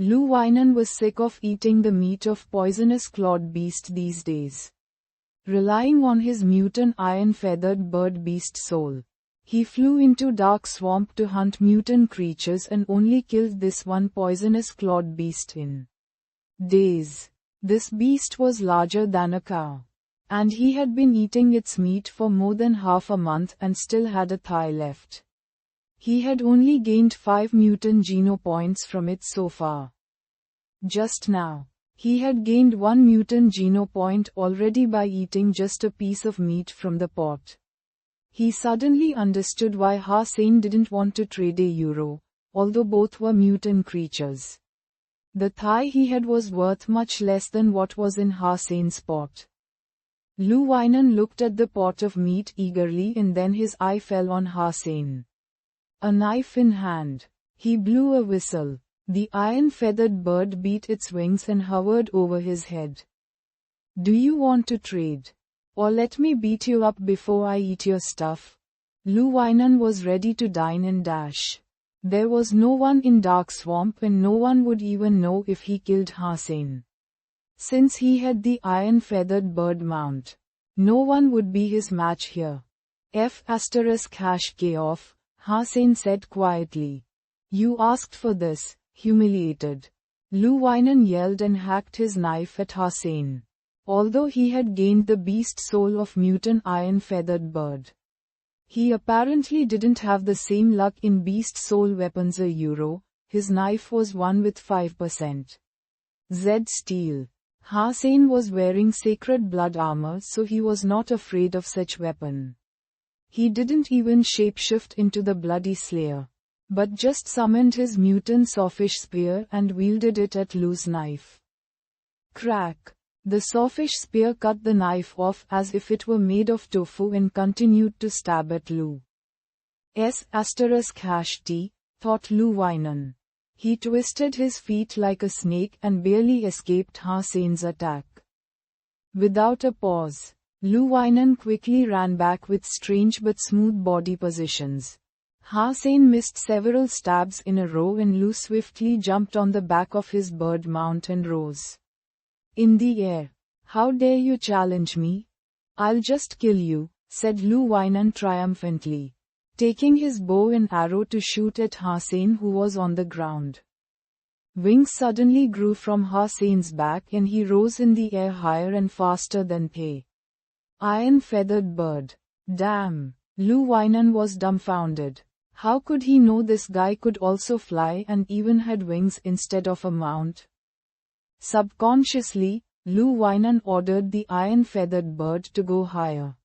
Lu Weinan was sick of eating the meat of poisonous clawed beast these days. Relying on his mutant iron-feathered bird beast soul, he flew into dark swamp to hunt mutant creatures and only killed this one poisonous clawed beast in days. This beast was larger than a cow, and he had been eating its meat for more than half a month and still had a thigh left. He had only gained 5 mutant geno points from it so far. Just now, he had gained 1 mutant geno point already by eating just a piece of meat from the pot. He suddenly understood why Hossein didn't want to trade a euro, although both were mutant creatures. The thigh he had was worth much less than what was in Hossein's pot. Lu Weinan looked at the pot of meat eagerly and then his eye fell on Hossein. A knife in hand, he blew a whistle. The iron-feathered bird beat its wings and hovered over his head. Do you want to trade? Or let me beat you up before I eat your stuff? Lu Weinan was ready to dine and dash. There was no one in Dark Swamp and no one would even know if he killed Hossein. Since he had the iron-feathered bird mount, no one would be his match here. *K off, Hossein said quietly. You asked for this, humiliated. Lu Weinan yelled and hacked his knife at Hossein. Although he had gained the beast soul of mutant iron-feathered bird, he apparently didn't have the same luck in beast soul weapons a euro. His knife was one with 5% Z steel. Hossein was wearing sacred blood armor, so he was not afraid of such weapon. He didn't even shapeshift into the bloody slayer, but just summoned his mutant sawfish spear and wielded it at Lu's knife. Crack! The sawfish spear cut the knife off as if it were made of tofu and continued to stab at Lu. *T, thought Lu Weinan. He twisted his feet like a snake and barely escaped Hossein's attack. Without a pause, Lu Weinan quickly ran back with strange but smooth body positions. Hossein missed several stabs in a row and Lu swiftly jumped on the back of his bird mount and rose in the air. How dare you challenge me? I'll just kill you, said Lu Weinan triumphantly, taking his bow and arrow to shoot at Hossein who was on the ground. Wings suddenly grew from Hossein's back and he rose in the air higher and faster than the iron-feathered bird. Damn! Lu Weinan was dumbfounded. How could he know this guy could also fly and even had wings instead of a mount? Subconsciously, Lu Weinan ordered the iron-feathered bird to go higher.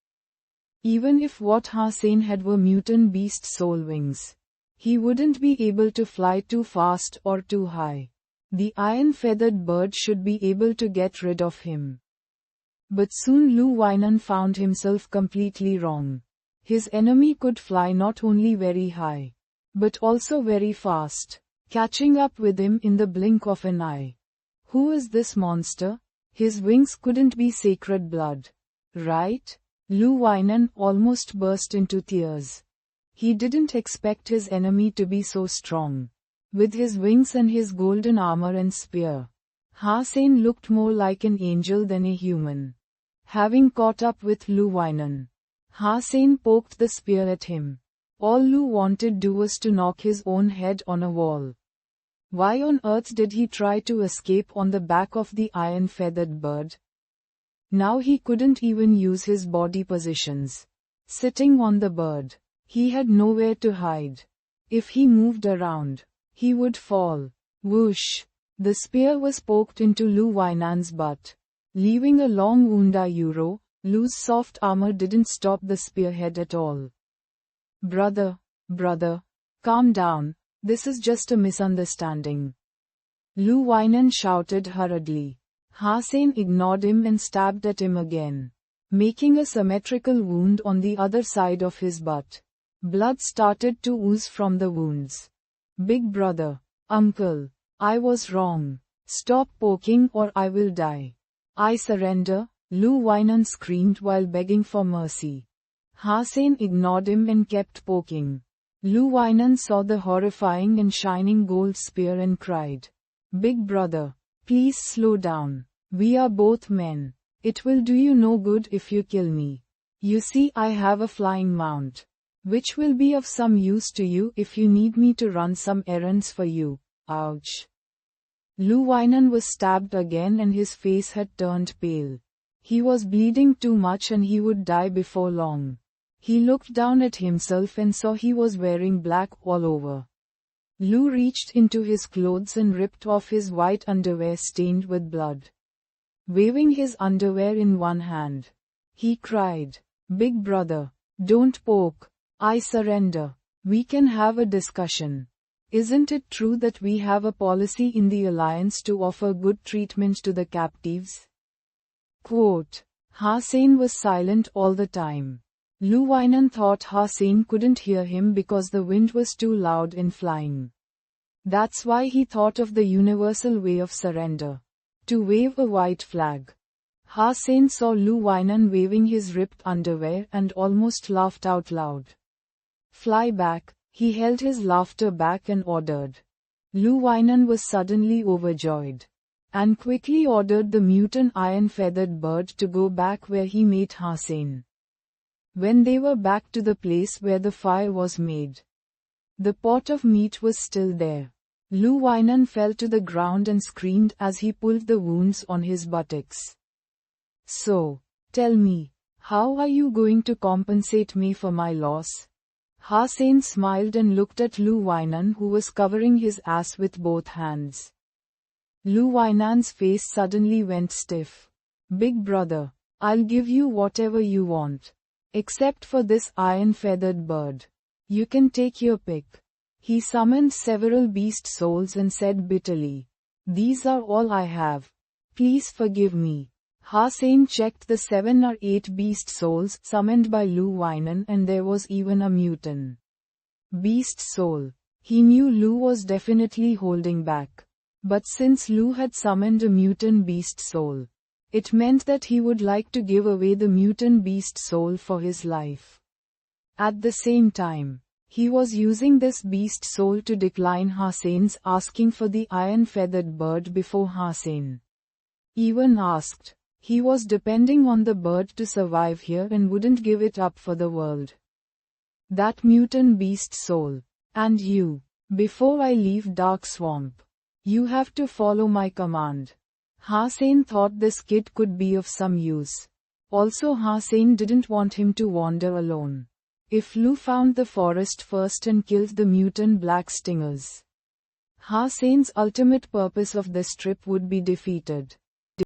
Even if what Hossein had were mutant beast soul wings, he wouldn't be able to fly too fast or too high. The iron-feathered bird should be able to get rid of him. But soon Lu Weinan found himself completely wrong. His enemy could fly not only very high, but also very fast, catching up with him in the blink of an eye. Who is this monster? His wings couldn't be sacred blood, right? Lu Weinan almost burst into tears. He didn't expect his enemy to be so strong. With his wings and his golden armor and spear, Hossein looked more like an angel than a human. Having caught up with Lu Weinan, Hossein poked the spear at him. All Lu wanted to do was to knock his own head on a wall. Why on earth did he try to escape on the back of the iron-feathered bird? Now he couldn't even use his body positions. Sitting on the bird, he had nowhere to hide. If he moved around, he would fall. Whoosh! The spear was poked into Lu Weinan's butt, leaving a long wound. Lu's soft armor didn't stop the spearhead at all. Brother, calm down. This is just a misunderstanding. Lu Weinan shouted hurriedly. Hossein ignored him and stabbed at him again, making a symmetrical wound on the other side of his butt. Blood started to ooze from the wounds. Big brother, uncle, I was wrong. Stop poking or I will die. I surrender, Lu Weinan screamed while begging for mercy. Hossein ignored him and kept poking. Lu Weinan saw the horrifying and shining gold spear and cried, Big brother, please slow down. We are both men. It will do you no good if you kill me. You see, I have a flying mount, which will be of some use to you if you need me to run some errands for you. Ouch. Lu Weinan was stabbed again and his face had turned pale. He was bleeding too much and he would die before long. He looked down at himself and saw he was wearing black all over. Lu reached into his clothes and ripped off his white underwear stained with blood. Waving his underwear in one hand, he cried, "Big brother, don't poke. I surrender. We can have a discussion. Isn't it true that we have a policy in the alliance to offer good treatment to the captives?" Quote. Hossein was silent all the time. Lu Weinan thought Hossein couldn't hear him because the wind was too loud in flying. That's why he thought of the universal way of surrender. To wave a white flag. Hossein saw Lu Weinan waving his ripped underwear and almost laughed out loud. "Fly back," he held his laughter back and ordered. Lu Weinan was suddenly overjoyed. And quickly ordered the mutant iron-feathered bird to go back where he made Hossein. When they were back to the place where the fire was made, the pot of meat was still there. Lu Weinan fell to the ground and screamed as he pulled the wounds on his buttocks. "So, tell me, how are you going to compensate me for my loss?" Hossein smiled and looked at Lu Weinan, who was covering his ass with both hands. Lu Weinan's face suddenly went stiff. "Big brother, I'll give you whatever you want. Except for this iron-feathered bird. You can take your pick." He summoned several beast souls and said bitterly, "These are all I have. Please forgive me." Hossein checked the 7 or 8 beast souls summoned by Lu Weinan, and there was even a mutant beast soul. He knew Lu was definitely holding back. But since Lu had summoned a mutant beast soul, it meant that he would like to give away the mutant beast soul for his life. At the same time, he was using this beast soul to decline Hossein's asking for the iron-feathered bird before Hossein even asked. He was depending on the bird to survive here and wouldn't give it up for the world. That mutant beast soul. "And you, before I leave Dark Swamp, you have to follow my command." Hossein thought this kid could be of some use. Also, Hossein didn't want him to wander alone. If Lu found the forest first and killed the mutant black stingers, Hossein's ultimate purpose of this trip would be defeated.